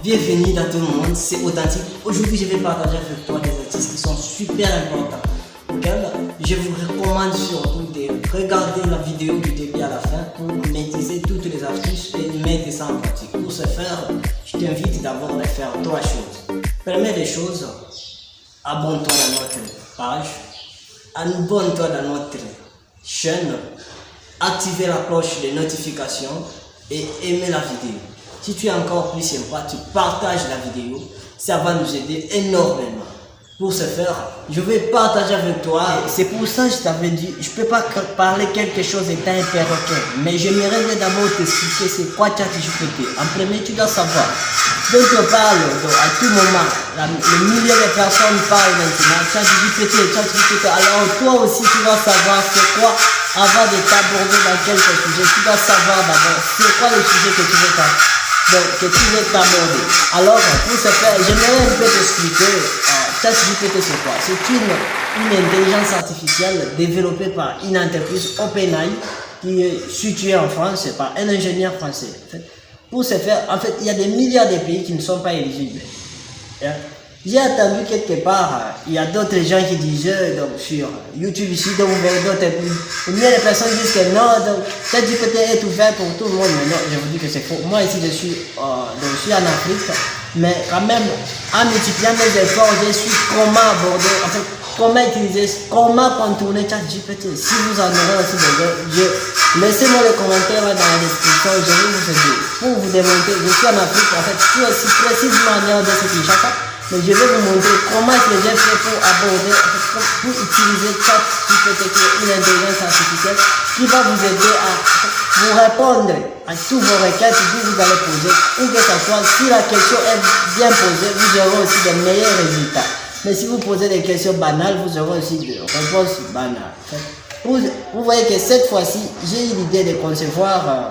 bienvenue dans tout le monde, c'est Authentique. Aujourd'hui, je vais partager avec toi des artistes qui sont super importants. Auxquels je vous recommande surtout de regarder la vidéo du début à la fin pour maîtriser toutes les astuces et mettre ça en pratique. Pour ce faire, je t'invite d'abord à faire trois choses. Première des choses, abonne-toi dans notre page, abonne-toi dans notre chaîne, activez la cloche de notification et aimez la vidéo. Si tu es encore plus sympa, tu partages la vidéo, ça va nous aider énormément. Pour ce faire, je vais partager avec toi. C'est pour ça que je t'avais dit, je ne peux pas parler quelque chose étant un perroquet, mais j'aimerais d'abord t'expliquer c'est quoi ChatGPT. En premier, tu dois savoir. Donc on parle à tout moment, les milliers de personnes parlent maintenant, ChatGPT. Alors toi aussi tu dois savoir c'est quoi avant de t'aborder dans quelques sujets. Tu dois savoir d'abord c'est quoi le sujet que tu veux t'aborder. Alors pour ce faire, j'aimerais un peu t'expliquer ChatGPT c'est quoi. C'est une intelligence artificielle développée par une entreprise OpenAI qui est située en France par un ingénieur français. Pour ce faire, en fait, il y a des milliards de pays qui ne sont pas éligibles. J'ai entendu quelque part, il y a d'autres gens qui disaient donc, sur YouTube ici, donc vous verrez d'autres. Combien de personnes disent que non, donc ChatGPT est ouvert pour tout le monde. Mais non, je vous dis que c'est faux. Moi ici, je suis en Afrique, mais quand même, en multipliant mes efforts, je suis comment aborder, en fait, comment utiliser, comment contourner ChatGPT. Si vous en aurez aussi besoin, laissez-moi les commentaires dans la description, je vais vous aider. Pour vous démontrer, je suis en Afrique, en fait, je suis aussi précisément en de ce Kinshasa, mais je vais vous montrer comment j'ai fait pour aborder, pour utiliser ChatGPT, qui est une intelligence artificielle, qui va vous aider à vous répondre à tous vos requêtes que vous allez poser, ou que ce soit, si la question est bien posée, vous aurez aussi de meilleurs résultats. Mais si vous posez des questions banales, vous aurez aussi des réponses banales. Vous voyez que cette fois-ci, j'ai eu l'idée de concevoir,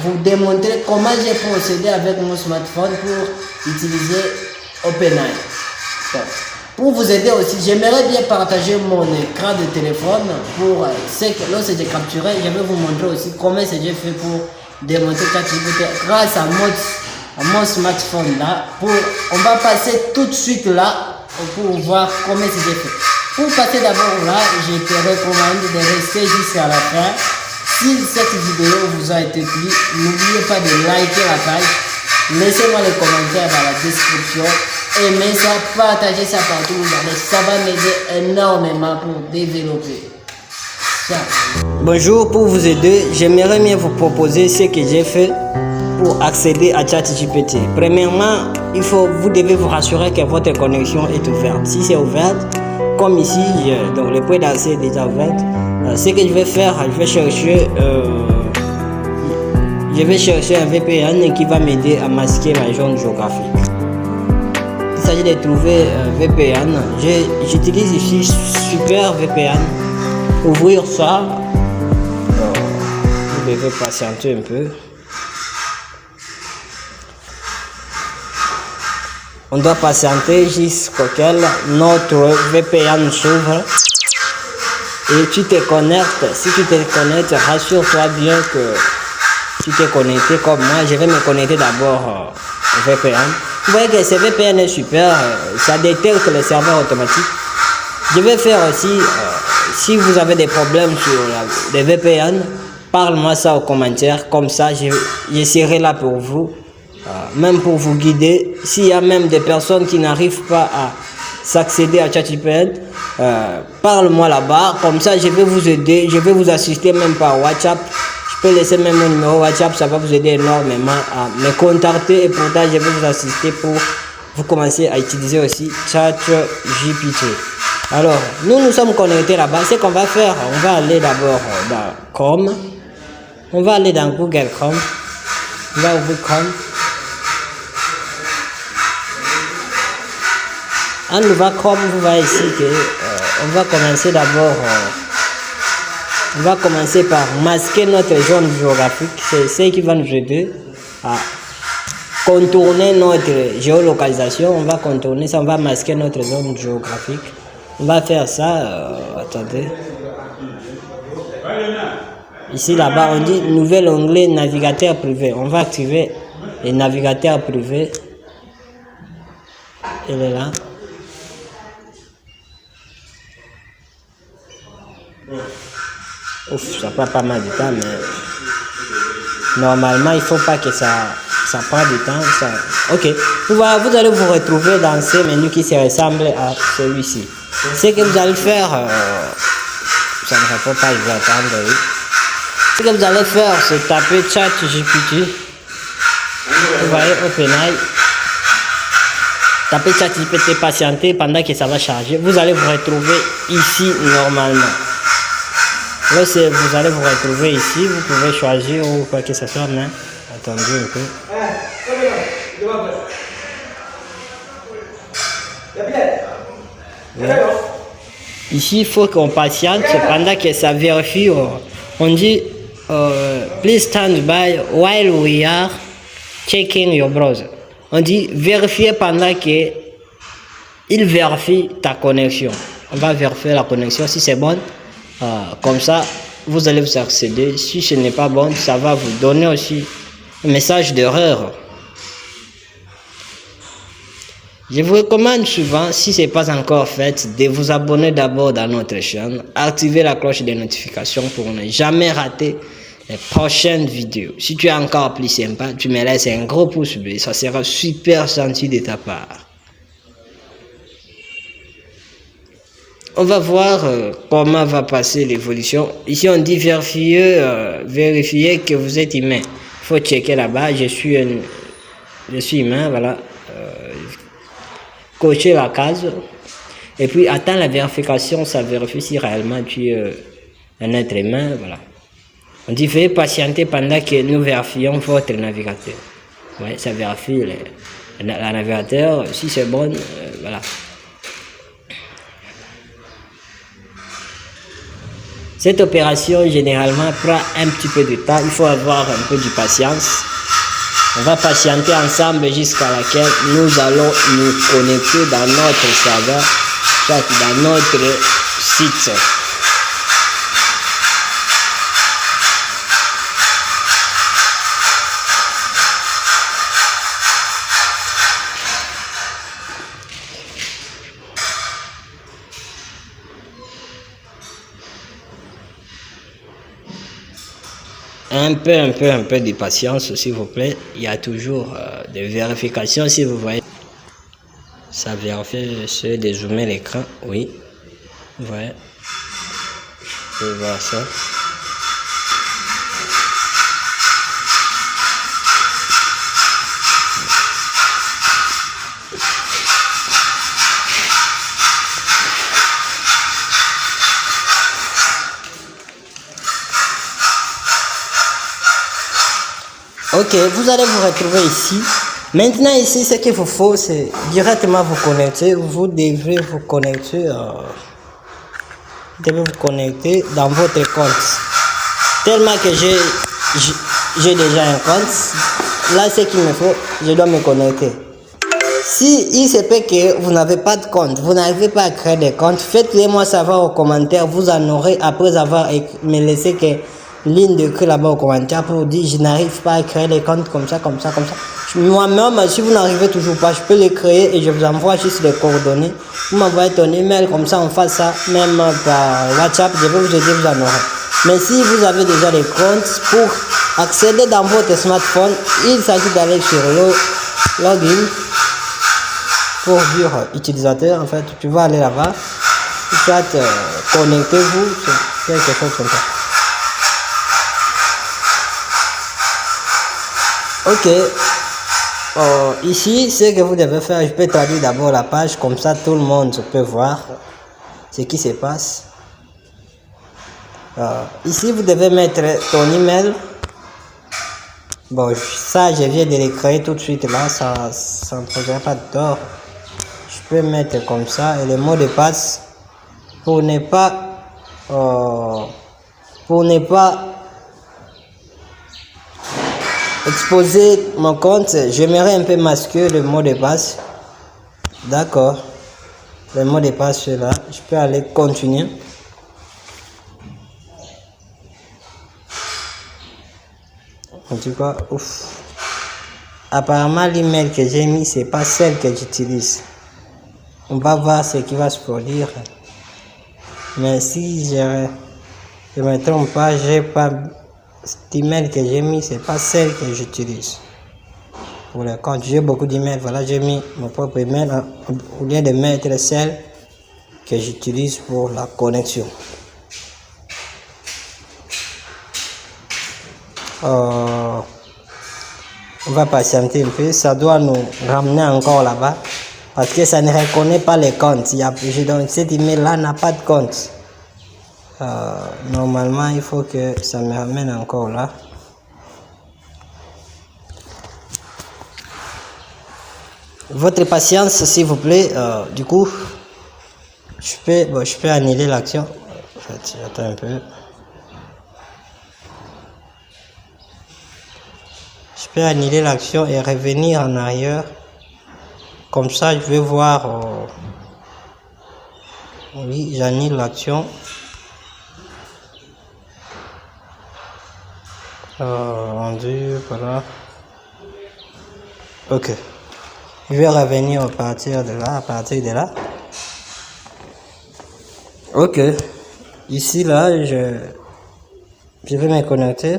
vous démontrer comment j'ai procédé avec mon smartphone pour utiliser OpenAI. Pour vous aider aussi, j'aimerais bien partager mon écran de téléphone pour ce que lorsque j'ai capturé, je vais vous montrer aussi comment j'ai fait pour démontrer ChatGPT grâce à mon smartphone là. On va passer tout de suite là pour voir comment c'est fait. Pour passer d'abord là, je te recommande de rester jusqu'à la fin. Si cette vidéo vous a été plu, n'oubliez pas de liker la page. Laissez-moi les commentaires dans la description. Aimez ça, partagez ça partout. Ça va m'aider énormément pour développer. Ça. Bonjour, pour vous aider, j'aimerais bien vous proposer ce que j'ai fait pour accéder à ChatGPT. Premièrement, vous devez vous rassurer que votre connexion est ouverte. Si c'est ouverte, comme ici, donc le point d'accès est déjà ouvert. Ce que je vais faire, je vais chercher un VPN qui va m'aider à masquer ma zone géographique. Il s'agit de trouver un VPN. J'utilise ici Super VPN. Ouvrir ça. Vous devez patienter un peu. On doit patienter jusqu'à ce que notre VPN s'ouvre. Et tu te connectes. Si tu te connectes, rassure-toi bien que tu t'es connecté comme moi. Je vais me connecter d'abord au VPN. Vous voyez que ce VPN est super. Ça détecte le serveur automatique. Je vais faire aussi, si vous avez des problèmes sur les VPN, parle-moi ça aux commentaires. Comme ça, je serai là pour vous. Même pour vous guider. S'il y a même des personnes qui n'arrivent pas à s'accéder à ChatGPT, parle-moi là-bas. Comme ça, je vais vous aider. Je vais vous assister même par WhatsApp. Je peux laisser même mon numéro WhatsApp. Ça va vous aider énormément à me contacter. Et pourtant, je vais vous assister pour vous commencer à utiliser aussi ChatGPT. Alors, nous sommes connectés là-bas. Ce qu'on va faire, on va aller d'abord dans Chrome. On va aller dans Google Chrome. On va ouvrir Chrome. En ouvrant Chrome, vous voyez ici que on va commencer d'abord. On va commencer par masquer notre zone géographique. C'est ce qui va nous aider à contourner notre géolocalisation. On va contourner ça, on va masquer notre zone géographique. On va faire ça. Attendez. Ici, là-bas, on dit nouvel onglet navigateur privé. On va activer les navigateurs privés. elle est là. Ouf, ça prend pas mal de temps, mais normalement, il faut pas que ça prend du temps. Ça... Ok, vous allez vous retrouver dans ce menu qui se ressemble à celui-ci. Ce que vous allez faire, ça ne répond pas, je vais attendre. Oui. Ce que vous allez faire, c'est taper ChatGPT. Vous voyez, OpenAI. Tapez ChatGPT, patienter pendant que ça va charger. Vous allez vous retrouver ici normalement. Lorsque vous allez vous retrouver ici, vous pouvez choisir ou quoi que ce soit, mais attendez un peu. Ouais. Ici, il faut qu'on patiente pendant que ça vérifie. On dit please stand by while we are checking your browser. On dit vérifier pendant que il vérifie ta connexion. On va vérifier la connexion si c'est bon. Comme ça, vous allez vous accéder. Si ce n'est pas bon, ça va vous donner aussi un message d'erreur. Je vous recommande souvent, si ce n'est pas encore fait, de vous abonner d'abord dans notre chaîne, activer la cloche des notifications pour ne jamais rater les prochaines vidéos. Si tu es encore plus sympa, tu me laisses un gros pouce bleu, ça sera super gentil de ta part. On va voir comment va passer l'évolution. Ici, on dit vérifier que vous êtes humain. Il faut checker là-bas. Je suis humain, voilà. Cocher la case. Et puis, attends la vérification. Ça vérifie si réellement tu es un être humain, voilà. On dit veuillez patienter pendant que nous vérifions votre navigateur. Ouais, ça vérifie la navigateur. Si c'est bon, voilà. Cette opération, généralement, prend un petit peu de temps. Il faut avoir un peu de patience. On va patienter ensemble jusqu'à laquelle nous allons nous connecter dans notre serveur, soit dans notre site. Un peu de patience, s'il vous plaît. Il y a toujours des vérifications, si vous voyez. Ça vérifie, c'est dézoomer l'écran, oui. Vous voyez. Je vais voir ça. Ok, vous allez vous retrouver ici. Maintenant ici, ce qu'il vous faut, c'est directement vous connecter. Vous devez vous connecter, dans votre compte. Tellement que j'ai déjà un compte. Là, ce qu'il me faut, je dois me connecter. Si il se peut que vous n'avez pas de compte, vous n'arrivez pas à créer des comptes, faites-le moi savoir aux commentaires. Vous en aurez après avoir me laissé que ligne de cri là-bas au commentaire pour vous dire je n'arrive pas à créer les comptes comme ça. Moi-même, si vous n'arrivez toujours pas, je peux les créer et je vous envoie juste les coordonnées. Vous m'envoyez ton email, comme ça on fait ça, même par WhatsApp, je vais vous aider, vous en aurez. Mais si vous avez déjà les comptes, pour accéder dans votre smartphone, il s'agit d'aller sur le login pour dire utilisateur, en fait, tu vas aller là-bas, soit connectez-vous, c'est quelque chose comme ça. Ok, ici, ce que vous devez faire, je peux traduire d'abord la page, comme ça tout le monde peut voir ce qui se passe. Ici, vous devez mettre ton email. Bon, ça, je viens de le créer tout de suite là, ça ne posera pas de tort. Je peux mettre comme ça, et le mot de passe, pour ne pas exposer mon compte, j'aimerais un peu masquer le mot de passe. D'accord. Le mot de passe là. Je peux aller continuer. En tout cas, ouf. Apparemment, l'email que j'ai mis, c'est pas celle que j'utilise. On va voir ce qui va se produire. Mais si je me trompe pas, j'ai pas cet email que j'ai mis, c'est pas celle que j'utilise. Pour le compte, j'ai beaucoup d'emails. Voilà, j'ai mis mon propre email au lieu de mettre celle que j'utilise pour la connexion. On va patienter un peu, ça doit nous ramener encore là-bas parce que ça ne reconnaît pas les comptes. Donc cet email là n'a pas de compte. Normalement il faut que ça me ramène encore là. Votre patience s'il vous plaît. Du coup je peux annuler l'action. En fait, j'attends un peu. Je peux annuler l'action et revenir en arrière. Comme ça, je vais voir. Oui, j'annule l'action. Rendu, voilà. Ok. Je vais revenir à partir de là, Ok. Ici, là, je vais me connecter.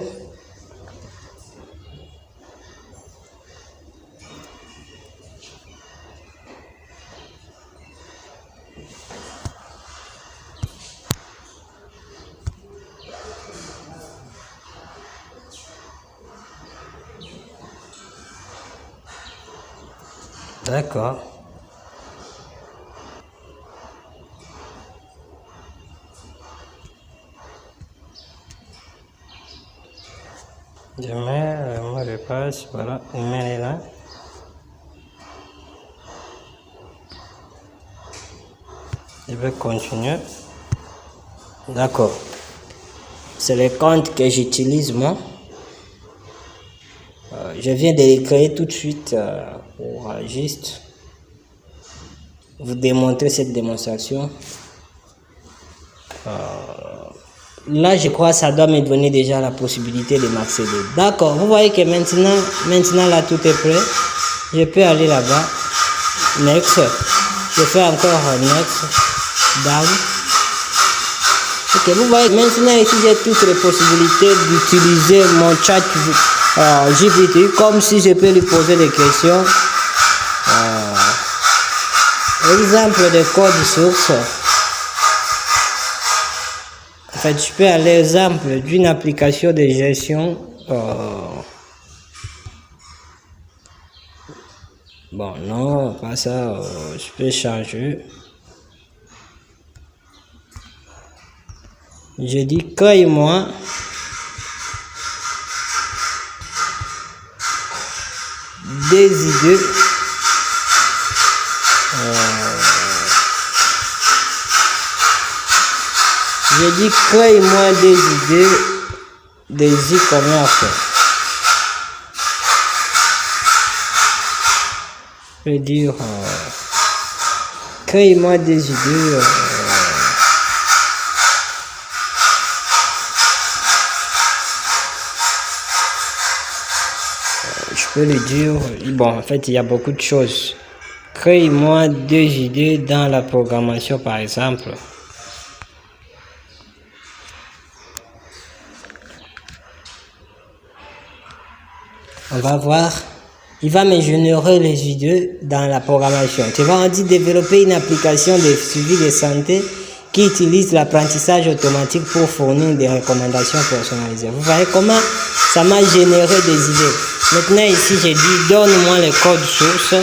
D'accord. Je mets le mot de passe, voilà, l'email est là. Je vais continuer. D'accord. C'est le compte que j'utilise moi. Je viens de les créer tout de suite pour juste vous démontrer cette démonstration. Là, je crois que ça doit me donner déjà la possibilité de m'accéder. D'accord, vous voyez que maintenant là, tout est prêt. Je peux aller là-bas. Next. Je fais encore next. Down. Ok, vous voyez, maintenant ici, j'ai toutes les possibilités d'utiliser mon chat GPT comme si je peux lui poser des questions. Exemple de code source. En fait, je peux aller exemple d'une application de gestion. Bon, non, pas ça. Je peux changer. Je dis crée-moi des idées. Je dis crée-moi des idées des e-commerce. Je vais dire crée-moi des idées. Je peux lui dire, bon, en fait, il y a beaucoup de choses. Crée-moi des idées dans la programmation, par exemple. On va voir. Il va me générer les idées dans la programmation. Tu vois, on dit développer une application de suivi de santé qui utilise l'apprentissage automatique pour fournir des recommandations personnalisées. Vous voyez comment ça m'a généré des idées. Maintenant ici, j'ai dit donne-moi le code source.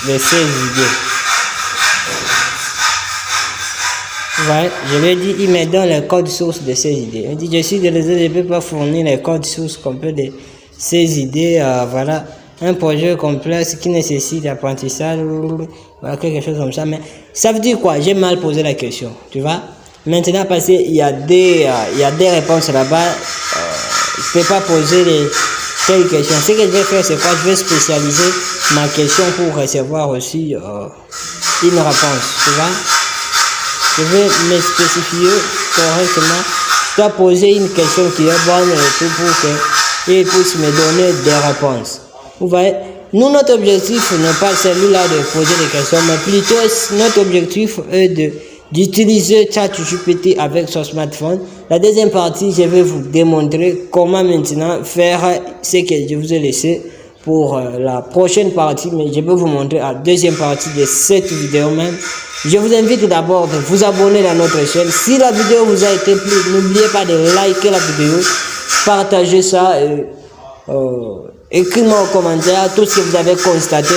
De ces idées. Ouais, je lui ai dit, il me donne le code source de ces idées. Il dit, je suis désolé, je ne peux pas fournir le code source complet de ces idées. Voilà, un projet complexe qui nécessite apprentissage, voilà, quelque chose comme ça. Mais ça veut dire quoi? J'ai mal posé la question, tu vois. Maintenant, parce qu'il y a des réponses là-bas, je ne peux pas poser telle question. Ce que je vais faire, c'est quoi? Je vais spécialiser ma question pour recevoir aussi une réponse, tu vois. Je vais me spécifier correctement je dois poser une question qui est bonne et tout pour qu'il puisse me donner des réponses. Vous voyez, nous, notre objectif n'est pas celui-là de poser des questions, mais plutôt notre objectif est d'utiliser ChatGPT avec son smartphone. La deuxième partie, je vais vous démontrer comment maintenant faire ce que je vous ai laissé pour la prochaine partie, mais je vais vous montrer la deuxième partie de cette vidéo même. Je vous invite d'abord de vous abonner à notre chaîne. Si la vidéo vous a été plu, n'oubliez pas de liker la vidéo, partager ça et écrivez-moi en commentaire tout ce que vous avez constaté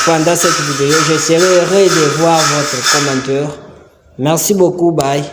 pendant cette vidéo. Je serai heureux de voir votre commentaire. Merci beaucoup, bye.